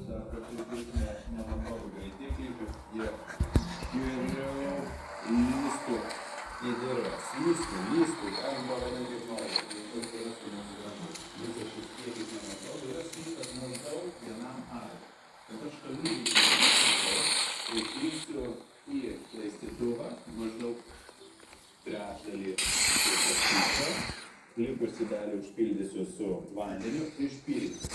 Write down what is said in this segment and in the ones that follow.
Sako, tai taip nemanau greitikliai, kad jie geriau lįstų į dirvą. Lįstų, arba vadinai kaip nori. Tai yra su mūsų visas šis kiekis nematau, yra skirtas maždaug vienam arai. Kad aš lygiai įpilsiu į laistytuvą maždaug trečdalį skysčio, likusi dalį užpildysiu su vandeniu, išpildysiu.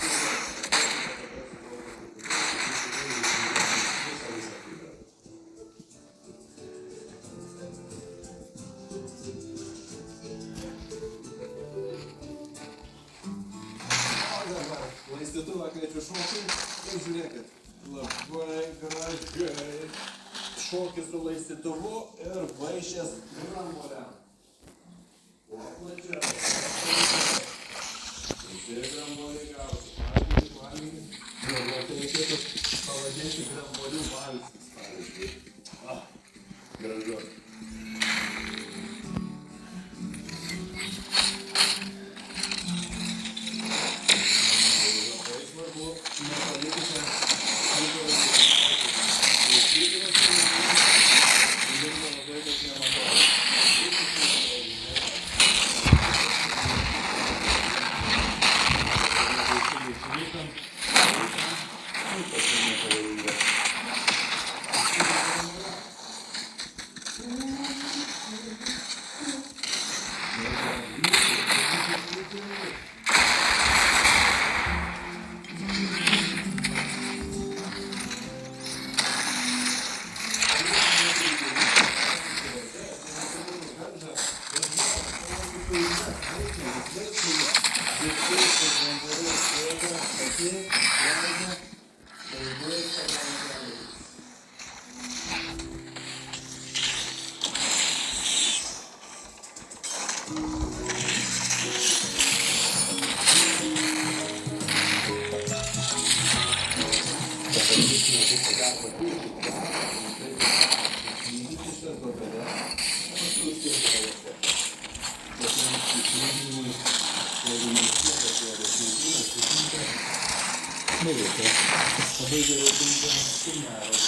Laistytuvą kviečiu šokį ir žiūrėkit, labai gražiai šokį su laistytuvu ir vaišės grambuoliam. O plačiau. Visi grambuoliai gausi. Valgykit. Galbūt reikėtų pavadinti grambuolių valsis, pavyzdžiui. Gražu. Labai gerai tinkamas sumėras.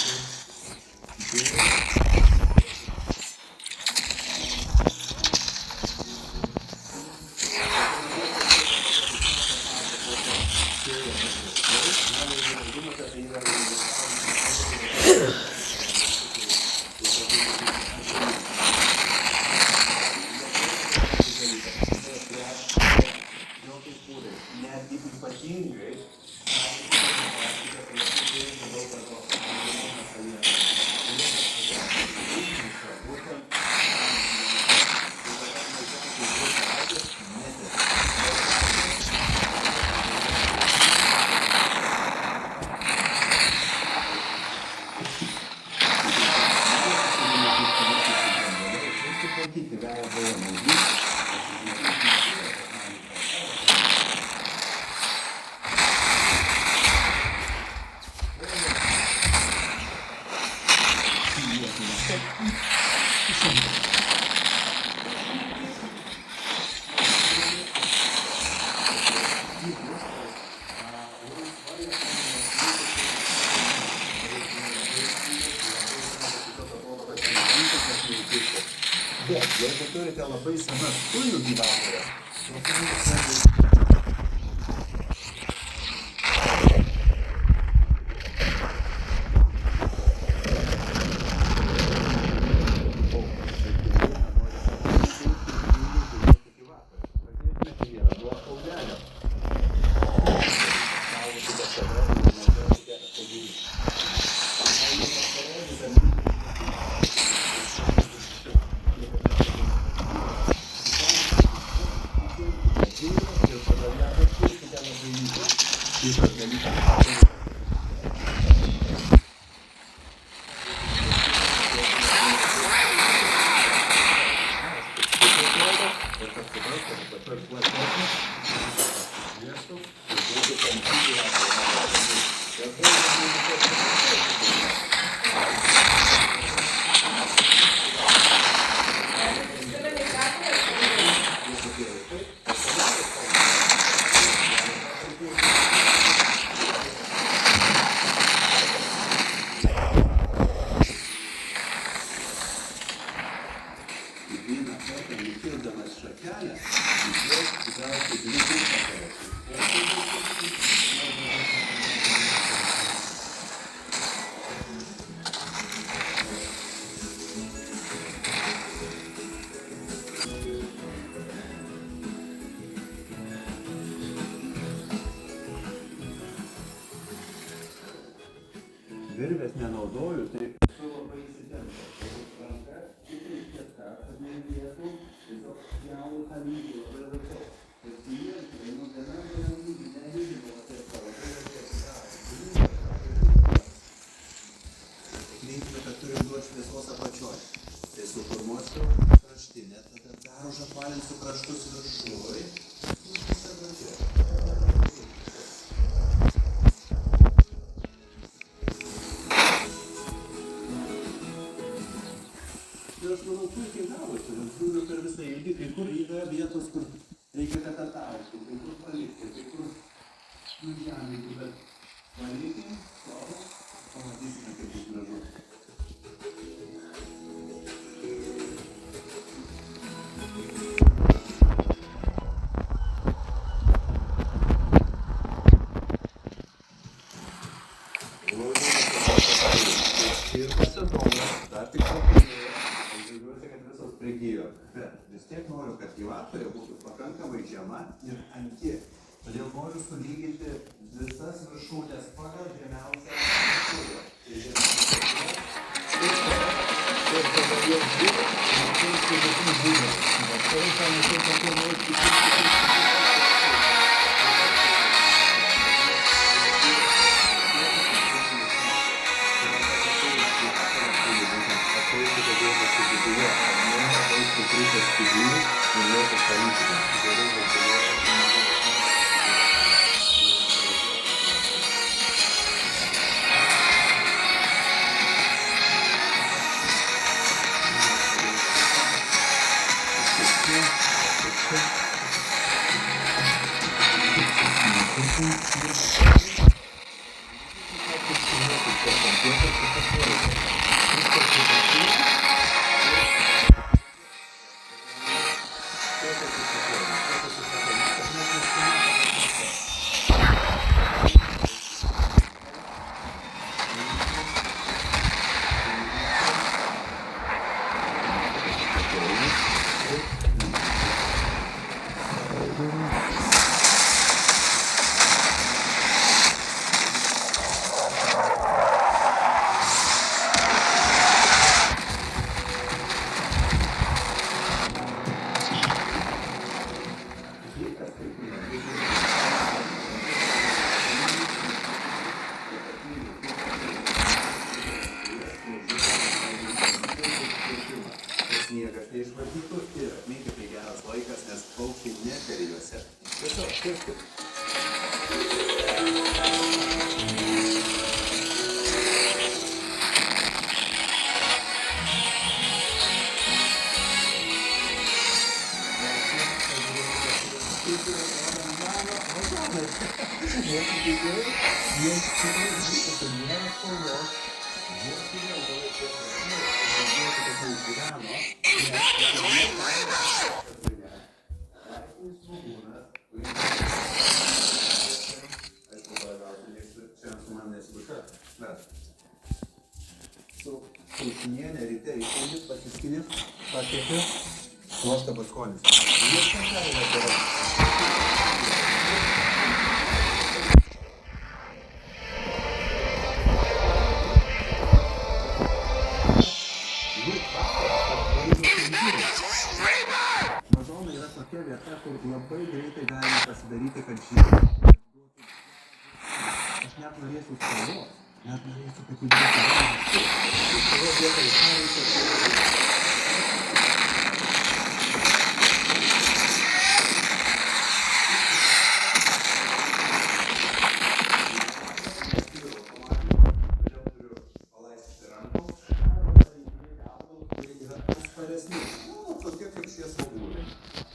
Netgi ypatingai bet jeigu turite labai senas tujų gyventojas, virvės nenaudoju, tai esu labai įsitempęs. Ranka, tikrai kieta, kad nereikėtų, tiesiog pjaunu tą lygį labai laikau. Ir klientai, viena lygį, nelygino, tai savo, tai reikėtų daryti. Lygį, kad turim duoti šviesos apačioj. Tai suformuosiu kraštinę, tada dar užapvalinsiu kraštus viršuj. Ir aš manau, puikiai gavosi, žiūriu per visą ilgį, kai kur yra vietos, kur reikia kad atauštų, kai kur palikti, kai kur nužeminti, bet palikim, savo, pamatysime, kaip bus gražu. Ir pasidomas, dar tik paprasėjo. Žiūriuosi, kad visos prigijo, bet vis tiek noriu, kad gyvatvoje būtų pakankamai žema ir anki. Todėl noriu sulyginti visas viršūnės pagal žemiausią viršūnę. Ir tada jos būtų, ir tai sudėtų būdas. Tai panašiai tokie nori sniegas neišvardytų ir atminkit, tai geras laikas, nes paukščiai neperi juose. Tiesiog kirskit. Su kiaušinienė ryte išeini, pasiskini, pakeiti, nuostabus skonis. Viskas gali gerai. Vazonai yra tokia vieta, kur labai greitai galima pasidaryti, kad žygiai. Aš net norėsiu spalvos, net norėsiu, kad jį būtų galima. Šitoje vietoje ką reikia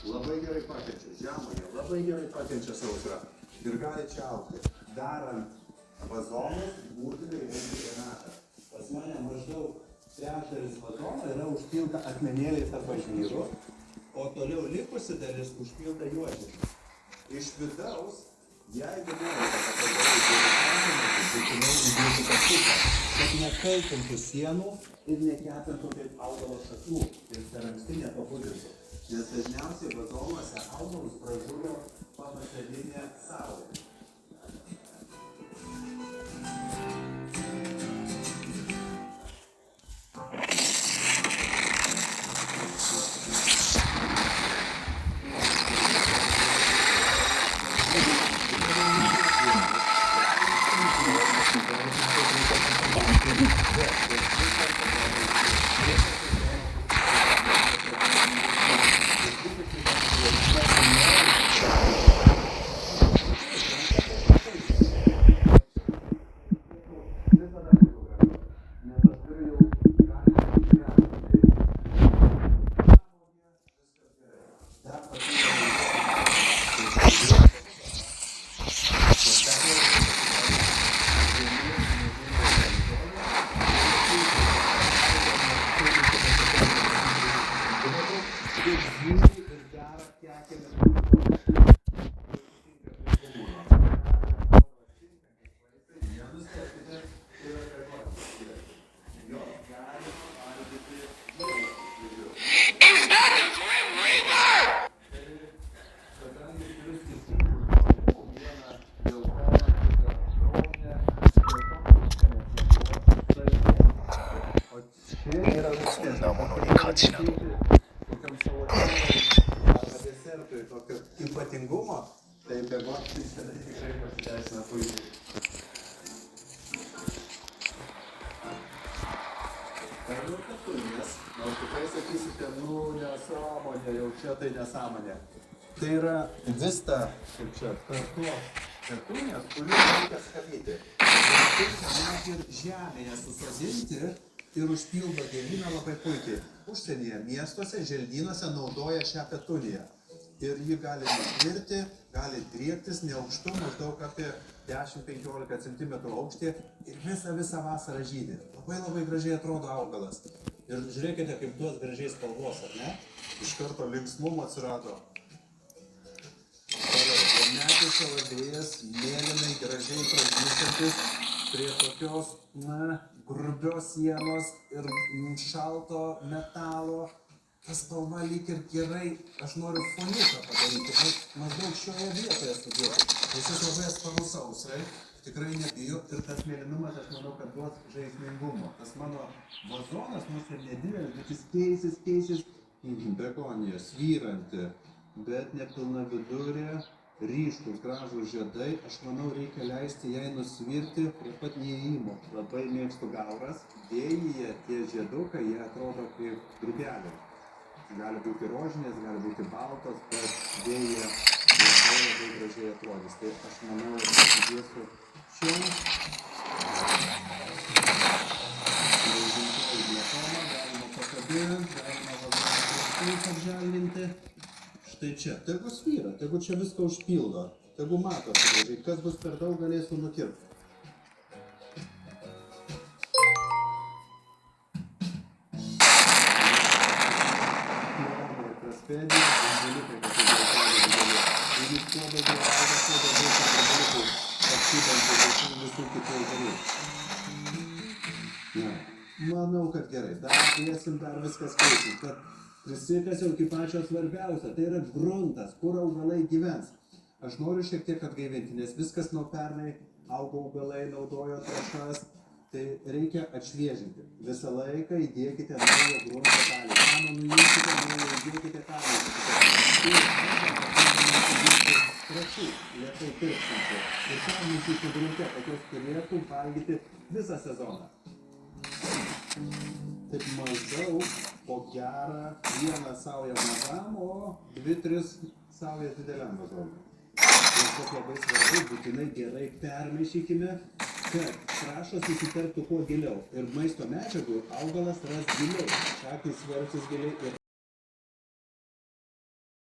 labai gerai pakenčia žemoje, labai gerai pakenčia sausrą ir gali čia augti. Darant vazonus būtinai reikia granatą. Pas mane maždaug trečdalis vazono yra užpilta akmenėliais arba žvyru, o toliau likusi dalis užpilta juodžiu. Iš vidaus, jeigu norite padaryti, būtinai įdėti kastuką, kad nekaitintų sienų ir nekepintų kaip augalo šaknų ir per anksti nepapudintų. Nes dažniausiai vazonuose augalus pražudo pavasarinė saulė. atsinešam. Kokiam savo arba desertui tokio ypatingumo, tai begoti visada tikrai pasiteisina puikiai. Tai jau petunijas, nors tikrai sakysite, nesąmonė, jau čia tai nesąmonė. Tai yra vista, kaip čia, kartos petunijas, kurių reikia skabyti. Ir net ir žemėje susodinti ir užpildo gėlyną labai puikiai. Užsienyje, miestuose, želdynuose naudoja šią petuniją. Ir ji gali netvirti, gali driektis neaukštu, maždaug apie 10-15 cm aukštį ir visą vasarą žydi. Labai gražiai atrodo augalas. Ir žiūrėkite, kaip duos gražiai spalvos, ar ne? Iš karto linksmumo atsirado. Metis alavėjas, mėlynai gražiai pražystantis prie tokios, grubios sienos ir šalto metalo. Ta spalva lyg ir gerai, aš noriu foniuką padaryti, maždaug šioje vietoje sudėti. Jis labai atsparus sausrai, tikrai nebijo ir tas mėlynumas, aš manau, kad duos žaismingumo. Tas mano vazonas, nors ir nedidelis, bet jis keisis begonija, svyranti, bet nepilna vidurė, ryškus, gražūs žiedai. Aš manau, reikia leisti jai nusvirti prie pat įėjimo. Labai mėgstu gauras, vėjyje tie žiedukai, jie atrodo kaip grybeliai. Gali būti rožinės, gali būti baltos, bet vėjyje labai gražiai atrodys. Tai aš manau, įdėsiu čia. Žinkoji diatomą, galima pakabinti, galima vadinti apželdinti. Štai čia, tegu svyra, tegu čia viską užpildo, tegu matosi gražiai. Kas bus per daug, galėsiu nukirpti. Praspėdė, angeliukai, kad tai dėl ir jis kuo daugiau auga, kuo daugiau angeliukų apsibandė visų kitų augalų. Manau, kad gerai, dar dėsim, dar viskas keisis, bet prisikasiau iki pačio svarbiausio, tai yra gruntas, kur augalai gyvens. Aš noriu šiek tiek atgaivinti, nes viskas nuo pernai augo augalai, naudojo trąšas, tai reikia atšviežinti. Visą laiką įdėkite naują grunto dalį. Mano nuimkite, naują įdėkite kalną. Trąšų, lėtai tirpstančių. Ir kalnysite grunte, kad jos turėtų valgyti visą sezoną. Taip maždaug po gerą vieną saują mažam, o 2-3 saujas dideliam vazonui. Ir kas labai svarbu, būtinai gerai permaišykime, kad trąšos įsiterptų kuo giliau. Ir maisto medžiagų augalas ras giliai, šaknys versis giliai ir